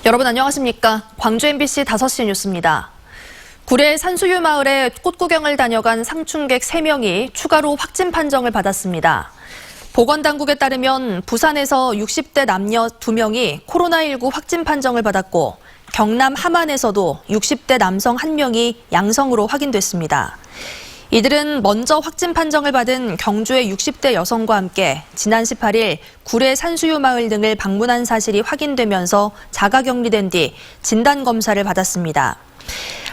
여러분 안녕하십니까? 광주 MBC 5시 뉴스입니다. 구례 산수유 마을에 꽃구경을 다녀간 상춘객 3명이 추가로 확진 판정을 받았습니다. 보건당국에 따르면 부산에서 60대 남녀 2명이 코로나19 확진 판정을 받았고 경남 함안에서도 60대 남성 1명이 양성으로 확인됐습니다. 이들은 먼저 확진 판정을 받은 경주의 60대 여성과 함께 지난 18일 구례 산수유 마을 등을 방문한 사실이 확인되면서 자가격리된 뒤 진단검사를 받았습니다.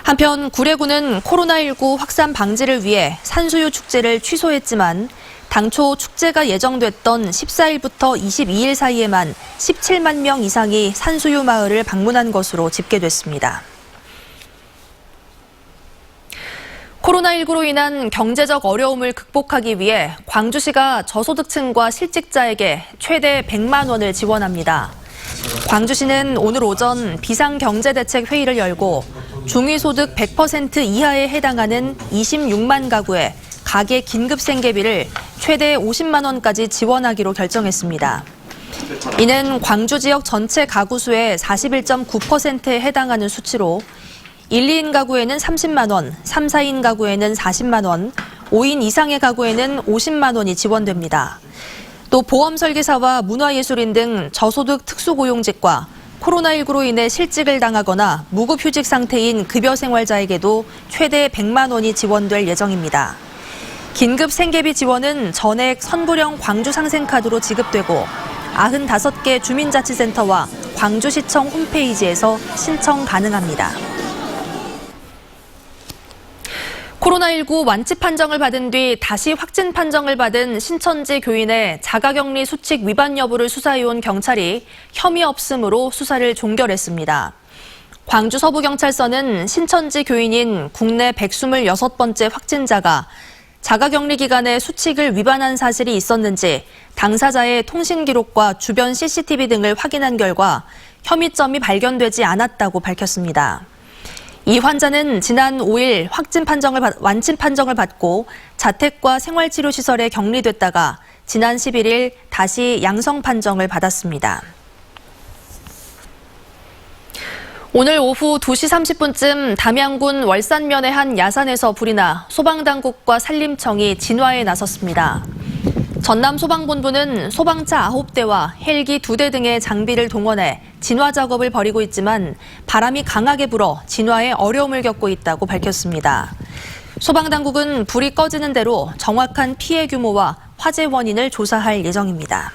한편 구례구는 코로나19 확산 방지를 위해 산수유 축제를 취소했지만 당초 축제가 예정됐던 14일부터 22일 사이에만 17만 명 이상이 산수유 마을을 방문한 것으로 집계됐습니다. 코로나19로 인한 경제적 어려움을 극복하기 위해 광주시가 저소득층과 실직자에게 최대 100만 원을 지원합니다. 광주시는 오늘 오전 비상경제대책회의를 열고 중위소득 100% 이하에 해당하는 26만 가구에 가계 긴급생계비를 최대 50만 원까지 지원하기로 결정했습니다. 이는 광주 지역 전체 가구 수의 41.9%에 해당하는 수치로 1, 2인 가구에는 30만 원, 3, 4인 가구에는 40만 원, 5인 이상의 가구에는 50만 원이 지원됩니다. 또 보험설계사와 문화예술인 등 저소득 특수고용직과 코로나19로 인해 실직을 당하거나 무급휴직 상태인 급여생활자에게도 최대 100만 원이 지원될 예정입니다. 긴급생계비 지원은 전액 선불형 광주상생카드로 지급되고 95개 주민자치센터와 광주시청 홈페이지에서 신청 가능합니다. 코로나19 완치 판정을 받은 뒤 다시 확진 판정을 받은 신천지 교인의 자가격리 수칙 위반 여부를 수사해온 경찰이 혐의 없음으로 수사를 종결했습니다. 광주 서부경찰서는 신천지 교인인 국내 126번째 확진자가 자가격리 기간에 수칙을 위반한 사실이 있었는지 당사자의 통신 기록과 주변 CCTV 등을 확인한 결과 혐의점이 발견되지 않았다고 밝혔습니다. 이 환자는 지난 5일 완치 판정을 받고 자택과 생활치료시설에 격리됐다가 지난 11일 다시 양성 판정을 받았습니다. 오늘 오후 2시 30분쯤 담양군 월산면의 한 야산에서 불이 나 소방당국과 산림청이 진화에 나섰습니다. 전남 소방본부는 소방차 9대와 헬기 2대 등의 장비를 동원해 진화 작업을 벌이고 있지만 바람이 강하게 불어 진화에 어려움을 겪고 있다고 밝혔습니다. 소방당국은 불이 꺼지는 대로 정확한 피해 규모와 화재 원인을 조사할 예정입니다.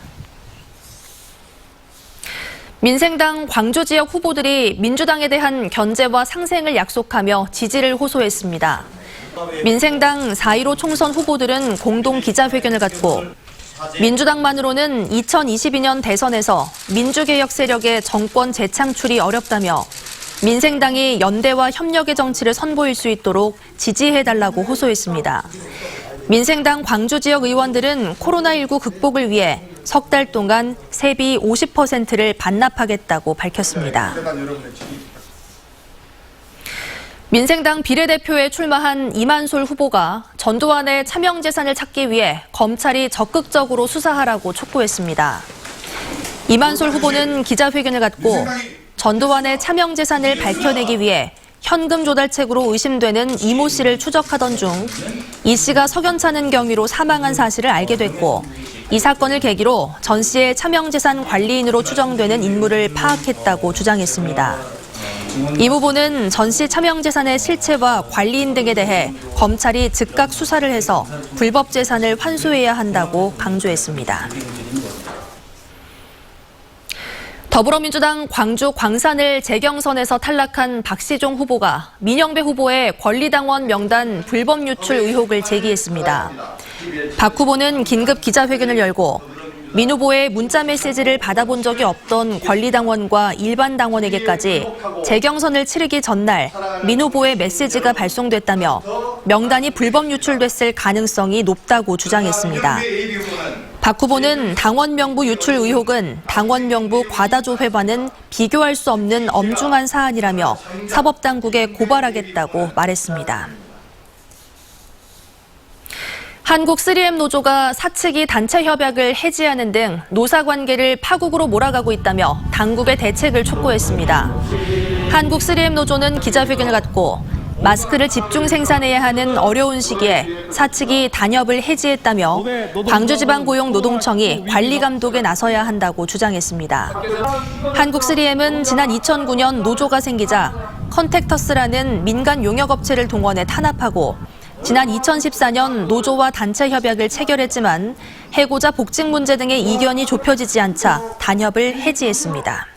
민생당 광주 지역 후보들이 민주당에 대한 견제와 상생을 약속하며 지지를 호소했습니다. 민생당 4.15 총선 후보들은 공동 기자회견을 갖고 민주당만으로는 2022년 대선에서 민주개혁 세력의 정권 재창출이 어렵다며 민생당이 연대와 협력의 정치를 선보일 수 있도록 지지해달라고 호소했습니다. 민생당 광주 지역 의원들은 코로나19 극복을 위해 석 달 동안 세비 50%를 반납하겠다고 밝혔습니다. 민생당 비례대표에 출마한 이만솔 후보가 전두환의 차명재산을 찾기 위해 검찰이 적극적으로 수사하라고 촉구했습니다. 이만솔 후보는 기자회견을 갖고 전두환의 차명재산을 밝혀내기 위해 현금 조달책으로 의심되는 이모 씨를 추적하던 중 이 씨가 석연찮은 경위로 사망한 사실을 알게 됐고 이 사건을 계기로 전 씨의 차명재산 관리인으로 추정되는 인물을 파악했다고 주장했습니다. 이 후보는 전 씨 차명재산의 실체와 관리인 등에 대해 검찰이 즉각 수사를 해서 불법 재산을 환수해야 한다고 강조했습니다. 더불어민주당 광주 광산을 재경선에서 탈락한 박시종 후보가 민영배 후보의 권리당원 명단 불법 유출 의혹을 제기했습니다. 박 후보는 긴급 기자회견을 열고 민 후보의 문자 메시지를 받아본 적이 없던 권리당원과 일반 당원에게까지 재경선을 치르기 전날 민 후보의 메시지가 발송됐다며 명단이 불법 유출됐을 가능성이 높다고 주장했습니다. 박 후보는 당원 명부 유출 의혹은 당원 명부 과다조회와는 비교할 수 없는 엄중한 사안이라며 사법당국에 고발하겠다고 말했습니다. 한국 3M 노조가 사측이 단체 협약을 해지하는 등 노사 관계를 파국으로 몰아가고 있다며 당국의 대책을 촉구했습니다. 한국 3M 노조는 기자회견을 갖고 마스크를 집중 생산해야 하는 어려운 시기에 사측이 단협을 해지했다며 광주지방고용노동청이 관리 감독에 나서야 한다고 주장했습니다. 한국 3M은 지난 2009년 노조가 생기자 컨택터스라는 민간 용역업체를 동원해 탄압하고 지난 2014년 노조와 단체 협약을 체결했지만 해고자 복직 문제 등의 이견이 좁혀지지 않자 단협을 해지했습니다.